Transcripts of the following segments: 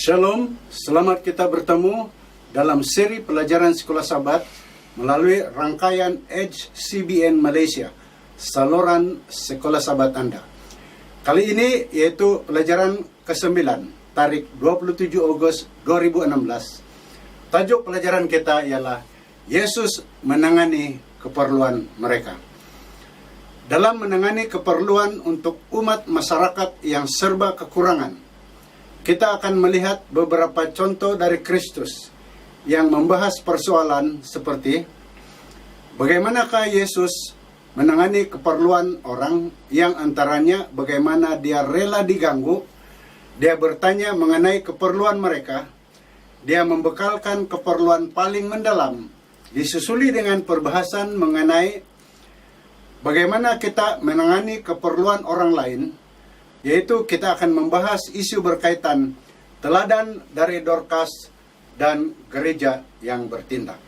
Shalom, selamat kita bertemu dalam seri pelajaran Sekolah Sabat melalui rangkaian Edge CBN Malaysia, saluran Sekolah Sabat Anda. Kali ini yaitu pelajaran ke-9, tarikh 27 Ogos 2016. Tajuk pelajaran kita ialah Yesus menangani keperluan mereka. Dalam menangani keperluan untuk umat masyarakat yang serba kekurangan, kita akan melihat beberapa contoh dari Kristus yang membahas persoalan seperti bagaimanakah Yesus menangani keperluan orang, yang antaranya bagaimana dia rela diganggu, dia bertanya mengenai keperluan mereka, dia membekalkan keperluan paling mendalam, disusuli dengan perbahasan mengenai bagaimana kita menangani keperluan orang lain, yaitu kita akan membahas isu berkaitan teladan dari Dorcas dan gereja yang bertindak.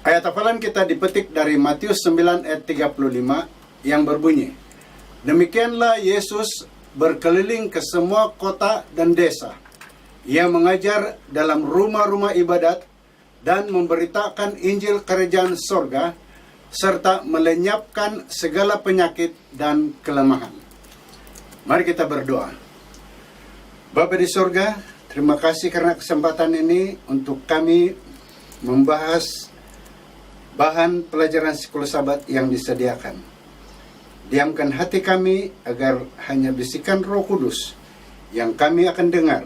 Ayat hafalan kita dipetik dari Matius 9 ayat 35 yang berbunyi, demikianlah Yesus berkeliling ke semua kota dan desa. Ia mengajar dalam rumah-rumah ibadat dan memberitakan Injil Kerajaan Sorga, serta melenyapkan segala penyakit dan kelemahan. Mari kita berdoa. Bapa di sorga, terima kasih karena kesempatan ini untuk kami membahas bahan pelajaran Sekolah Sabat yang disediakan. Diamkan hati kami agar hanya bisikan Roh Kudus yang kami akan dengar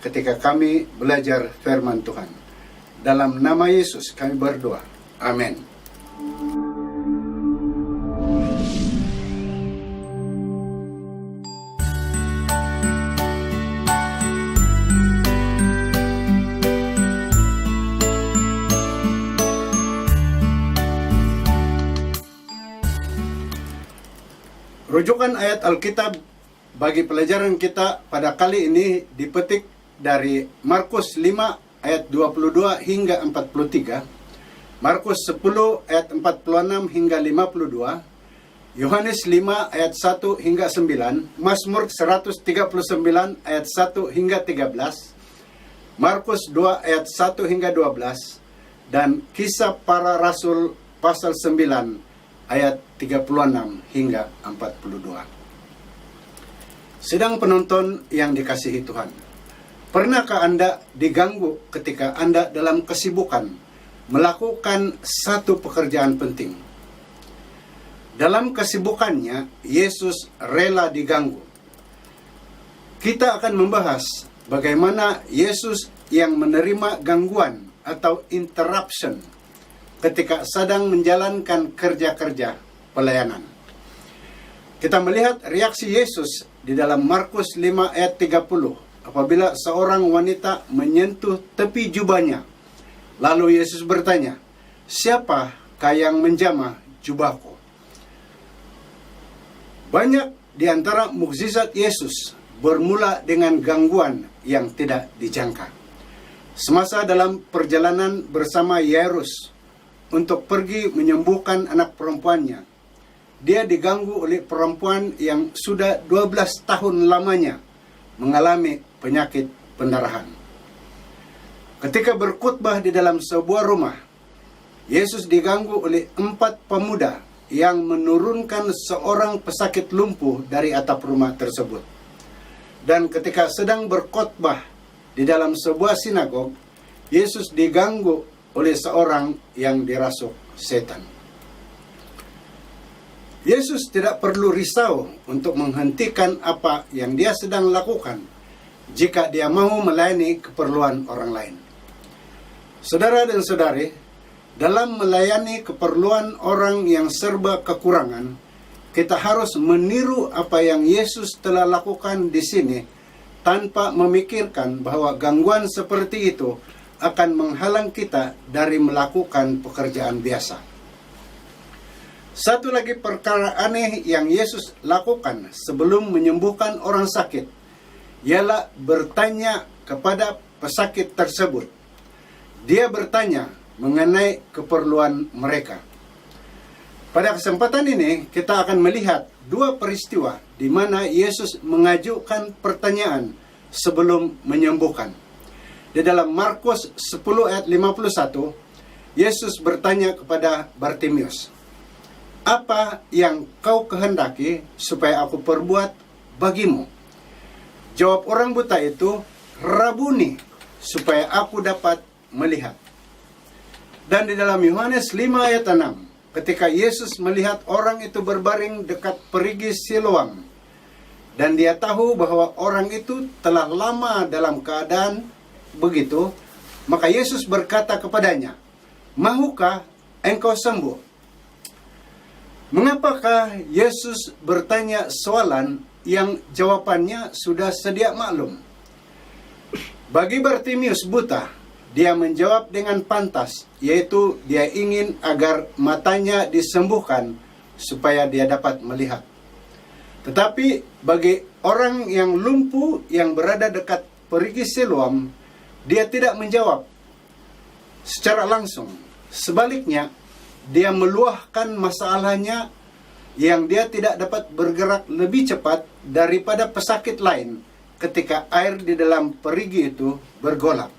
ketika kami belajar firman Tuhan. Dalam nama Yesus kami berdoa. Amin. Rujukan ayat Alkitab bagi pelajaran kita pada kali ini dipetik dari Markus 5 ayat 22 hingga 43, Markus 10 ayat 46 hingga 52, Yohanes 5 ayat 1 hingga 9, Mazmur 139 ayat 1 hingga 13, Markus 2 ayat 1 hingga 12, dan Kisah Para Rasul pasal 9 ayat 36 hingga 42. Sedang penonton yang dikasihi Tuhan, pernahkah Anda diganggu ketika Anda dalam kesibukan melakukan satu pekerjaan penting? Dalam kesibukannya, Yesus rela diganggu. Kita akan membahas bagaimana Yesus yang menerima gangguan atau interruption ketika sedang menjalankan kerja-kerja pelayanan. Kita melihat reaksi Yesus di dalam Markus 5 ayat 30 apabila seorang wanita menyentuh tepi jubahnya. Lalu Yesus bertanya, siapakah yang menjamah jubahku? Banyak di antara mukjizat Yesus bermula dengan gangguan yang tidak dijangka. Semasa dalam perjalanan bersama Yairus untuk pergi menyembuhkan anak perempuannya, dia diganggu oleh perempuan yang sudah 12 tahun lamanya mengalami penyakit pendarahan. Ketika berkhutbah di dalam sebuah rumah, Yesus diganggu oleh 4 pemuda yang menurunkan seorang pesakit lumpuh dari atap rumah tersebut. Dan ketika sedang berkhutbah di dalam sebuah sinagog, Yesus diganggu oleh seorang yang dirasuk setan. Yesus tidak perlu risau untuk menghentikan apa yang dia sedang lakukan jika dia mau melayani keperluan orang lain. Saudara dan saudari, dalam melayani keperluan orang yang serba kekurangan, kita harus meniru apa yang Yesus telah lakukan di sini tanpa memikirkan bahwa gangguan seperti itu akan menghalang kita dari melakukan pekerjaan biasa. Satu lagi perkara aneh yang Yesus lakukan sebelum menyembuhkan orang sakit ialah bertanya kepada pesakit tersebut. Dia bertanya mengenai keperluan mereka. Pada kesempatan ini kita akan melihat dua peristiwa di mana Yesus mengajukan pertanyaan sebelum menyembuhkan. Di dalam Markus 10 ayat 51, Yesus bertanya kepada Bartimius, "Apa yang kau kehendaki supaya aku perbuat bagimu?" Jawab orang buta itu, "Rabuni, supaya aku dapat melihat." Dan di dalam Yohanes 5 ayat 6, ketika Yesus melihat orang itu berbaring dekat perigi Siloam, dan dia tahu bahwa orang itu telah lama dalam keadaan begitu, maka Yesus berkata kepadanya, "Mahukah engkau sembuh?" Mengapakah Yesus bertanya soalan yang jawabannya sudah sedia maklum? Bagi Bartimius buta, dia menjawab dengan pantas, yaitu dia ingin agar matanya disembuhkan supaya dia dapat melihat. Tetapi bagi orang yang lumpuh yang berada dekat perigi Siloam, dia tidak menjawab secara langsung. Sebaliknya, dia meluahkan masalahnya yang dia tidak dapat bergerak lebih cepat daripada pesakit lain ketika air di dalam perigi itu bergolak.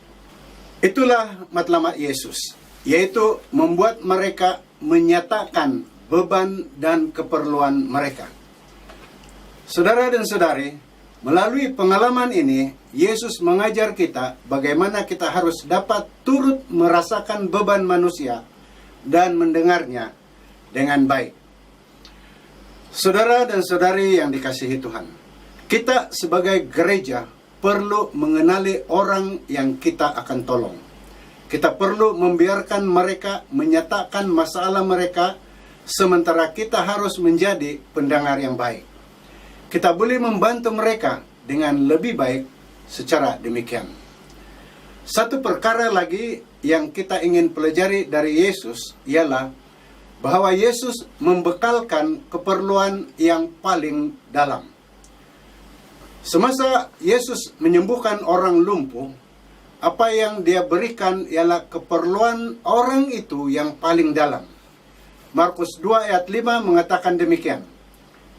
Itulah matlamat Yesus, yaitu membuat mereka menyatakan beban dan keperluan mereka. Saudara dan saudari, melalui pengalaman ini, Yesus mengajar kita bagaimana kita harus dapat turut merasakan beban manusia dan mendengarnya dengan baik. Saudara dan saudari yang dikasihi Tuhan, kita sebagai gereja perlu mengenali orang yang kita akan tolong. Kita perlu membiarkan mereka menyatakan masalah mereka, sementara kita harus menjadi pendengar yang baik. Kita boleh membantu mereka dengan lebih baik secara demikian. Satu perkara lagi yang kita ingin pelajari dari Yesus ialah bahwa Yesus membekalkan keperluan yang paling dalam. Semasa Yesus menyembuhkan orang lumpuh, apa yang dia berikan ialah keperluan orang itu yang paling dalam. Markus 2 ayat 5 mengatakan demikian.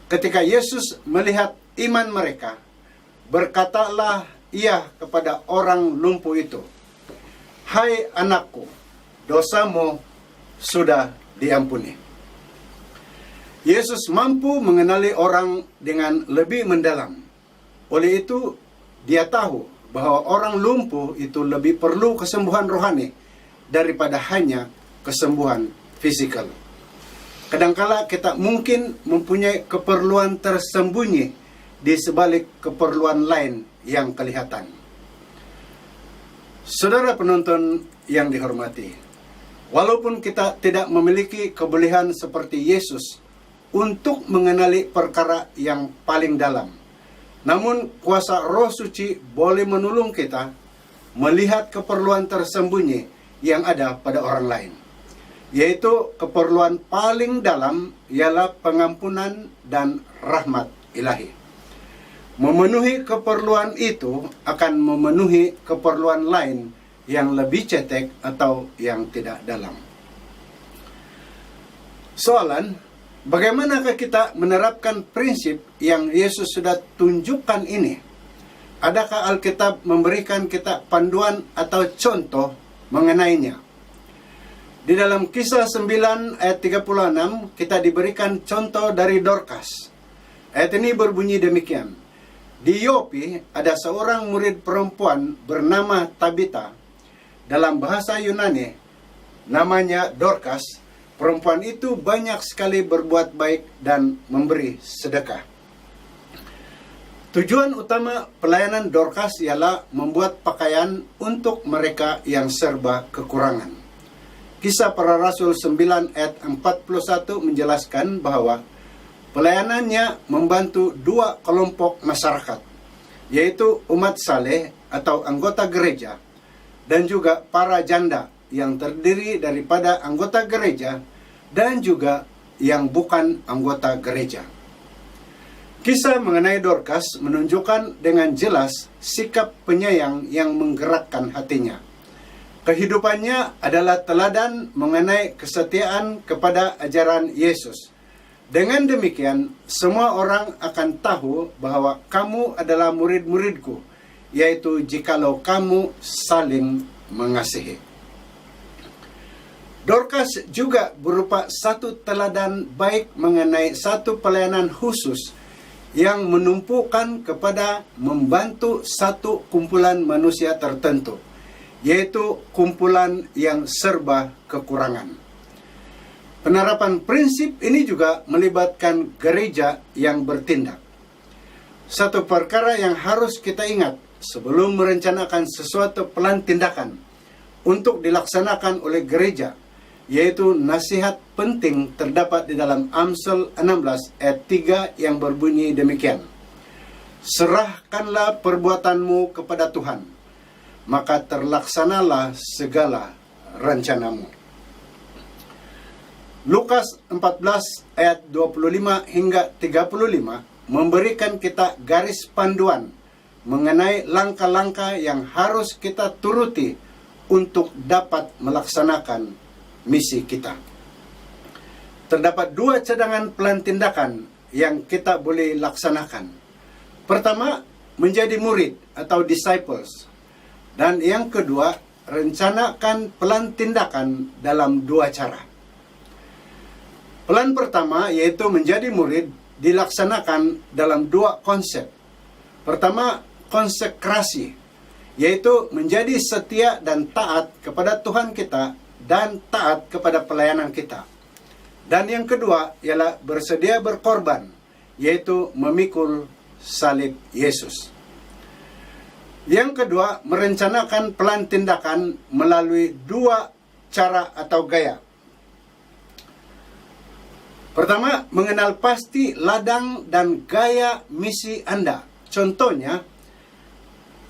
Ketika Yesus melihat iman mereka, berkatalah ia kepada orang lumpuh itu, "Hai anakku, dosamu sudah diampuni." Yesus mampu mengenali orang dengan lebih mendalam. Oleh itu, dia tahu bahwa orang lumpuh itu lebih perlu kesembuhan rohani daripada hanya kesembuhan fisikal. Kadangkala kita mungkin mempunyai keperluan tersembunyi di sebalik keperluan lain yang kelihatan. Saudara penonton yang dihormati, walaupun kita tidak memiliki kebolehan seperti Yesus untuk mengenali perkara yang paling dalam, namun kuasa Roh Suci boleh menolong kita melihat keperluan tersembunyi yang ada pada orang lain. Yaitu keperluan paling dalam ialah pengampunan dan rahmat ilahi. Memenuhi keperluan itu akan memenuhi keperluan lain yang lebih cetek atau yang tidak dalam. Soalan, bagaimanakah kita menerapkan prinsip yang Yesus sudah tunjukkan ini? Adakah Alkitab memberikan kita panduan atau contoh mengenainya? Di dalam Kisah 9 ayat 36, kita diberikan contoh dari Dorcas. Ayat ini berbunyi demikian. Di Yopi ada seorang murid perempuan bernama Tabita. Dalam bahasa Yunani, namanya Dorcas. Perempuan itu banyak sekali berbuat baik dan memberi sedekah. Tujuan utama pelayanan Dorcas ialah membuat pakaian untuk mereka yang serba kekurangan. Kisah Para Rasul 9 ayat 41 menjelaskan bahwa pelayanannya membantu dua kelompok masyarakat, yaitu umat saleh atau anggota gereja, dan juga para janda yang terdiri daripada anggota gereja dan juga yang bukan anggota gereja. Kisah mengenai Dorcas menunjukkan dengan jelas sikap penyayang yang menggerakkan hatinya. Kehidupannya adalah teladan mengenai kesetiaan kepada ajaran Yesus. Dengan demikian, semua orang akan tahu bahwa kamu adalah murid-muridku yaitu jikalau kamu saling mengasihi. Dorcas juga berupa satu teladan baik mengenai satu pelayanan khusus yang menumpukan kepada membantu satu kumpulan manusia tertentu, yaitu kumpulan yang serba kekurangan. Penerapan prinsip ini juga melibatkan gereja yang bertindak. Satu perkara yang harus kita ingat sebelum merencanakan sesuatu plan tindakan untuk dilaksanakan oleh gereja, yaitu nasihat penting terdapat di dalam Amsal 16 ayat 3 yang berbunyi demikian. Serahkanlah perbuatanmu kepada Tuhan, maka terlaksanalah segala rencanamu. Lukas 14 ayat 25 hingga 35 memberikan kita garis panduan mengenai langkah-langkah yang harus kita turuti untuk dapat melaksanakan misi kita. Terdapat dua cadangan plan tindakan yang kita boleh laksanakan. Pertama, menjadi murid atau disciples. Dan yang kedua, rencanakan plan tindakan dalam dua cara. Plan pertama, yaitu menjadi murid, dilaksanakan dalam dua konsep. Pertama, konsekrasi, yaitu menjadi setia dan taat kepada Tuhan kita dan taat kepada pelayanan kita. Dan yang kedua ialah bersedia berkorban, yaitu memikul salib Yesus. Yang kedua, merencanakan plan tindakan melalui dua cara atau gaya. Pertama, mengenal pasti ladang dan gaya misi Anda. Contohnya,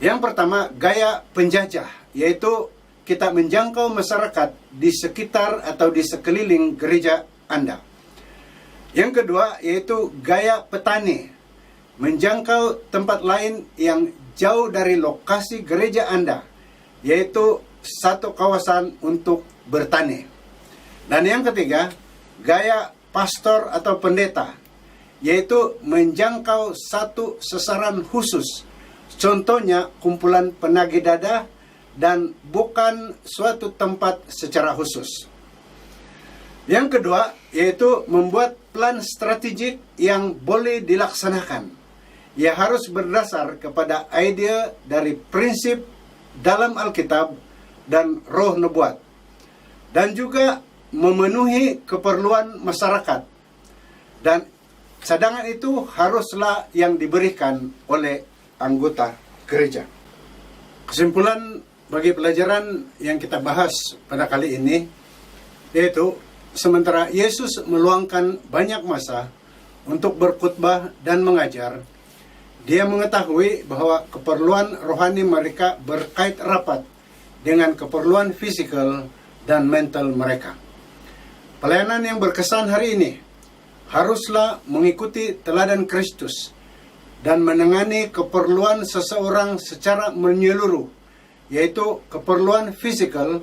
yang pertama, gaya penjajah, yaitu kita menjangkau masyarakat di sekitar atau di sekeliling gereja Anda. Yang kedua, yaitu gaya petani, menjangkau tempat lain yang jauh dari lokasi gereja Anda, yaitu satu kawasan untuk bertani. Dan yang ketiga, gaya pastor atau pendeta, yaitu menjangkau satu sasaran khusus. Contohnya, kumpulan penagih dada dan bukan suatu tempat secara khusus. Yang kedua, yaitu membuat plan strategik yang boleh dilaksanakan. Ia harus berdasar kepada ide dari prinsip dalam Alkitab dan roh nubuat. Dan juga memenuhi keperluan masyarakat. Dan cadangan itu haruslah yang diberikan oleh anggota gereja. Kesimpulan bagi pelajaran yang kita bahas pada kali ini, yaitu sementara Yesus meluangkan banyak masa untuk berkhotbah dan mengajar, Dia mengetahui bahwa keperluan rohani mereka berkait rapat dengan keperluan fisikal dan mental mereka. Pelayanan yang berkesan hari ini haruslah mengikuti teladan Kristus dan menangani keperluan seseorang secara menyeluruh, yaitu keperluan fisikal,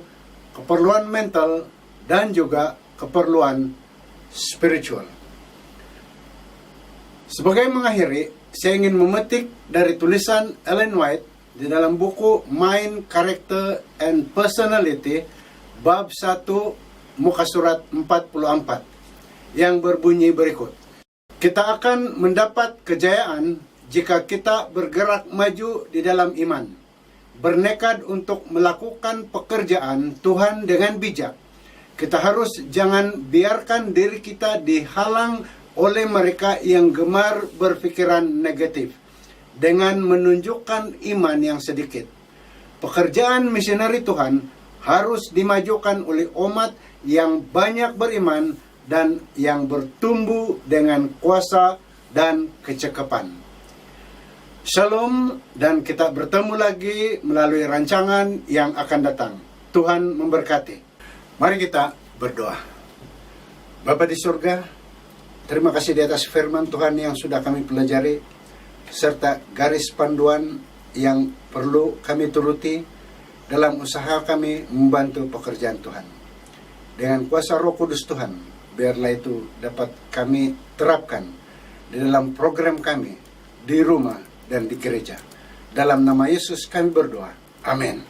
keperluan mental, dan juga keperluan spiritual. Sebagai mengakhiri, saya ingin memetik dari tulisan Ellen White di dalam buku Mind, Character, and Personality, bab 1, muka surat 44, yang berbunyi berikut. Kita akan mendapat kejayaan jika kita bergerak maju di dalam iman, bernekad untuk melakukan pekerjaan Tuhan dengan bijak. Kita harus jangan biarkan diri kita dihalang oleh mereka yang gemar berpikiran negatif dengan menunjukkan iman yang sedikit. Pekerjaan misionari Tuhan harus dimajukan oleh umat yang banyak beriman dan yang bertumbuh dengan kuasa dan kecekapan. Shalom, dan kita bertemu lagi melalui rancangan yang akan datang. Tuhan memberkati. Mari kita berdoa. Bapa di surga, terima kasih di atas firman Tuhan yang sudah kami pelajari, serta garis panduan yang perlu kami turuti dalam usaha kami membantu pekerjaan Tuhan. Dengan kuasa Roh Kudus Tuhan, biarlah itu dapat kami terapkan di dalam program kami, di rumah dan di gereja. Dalam nama Yesus kami berdoa. Amin.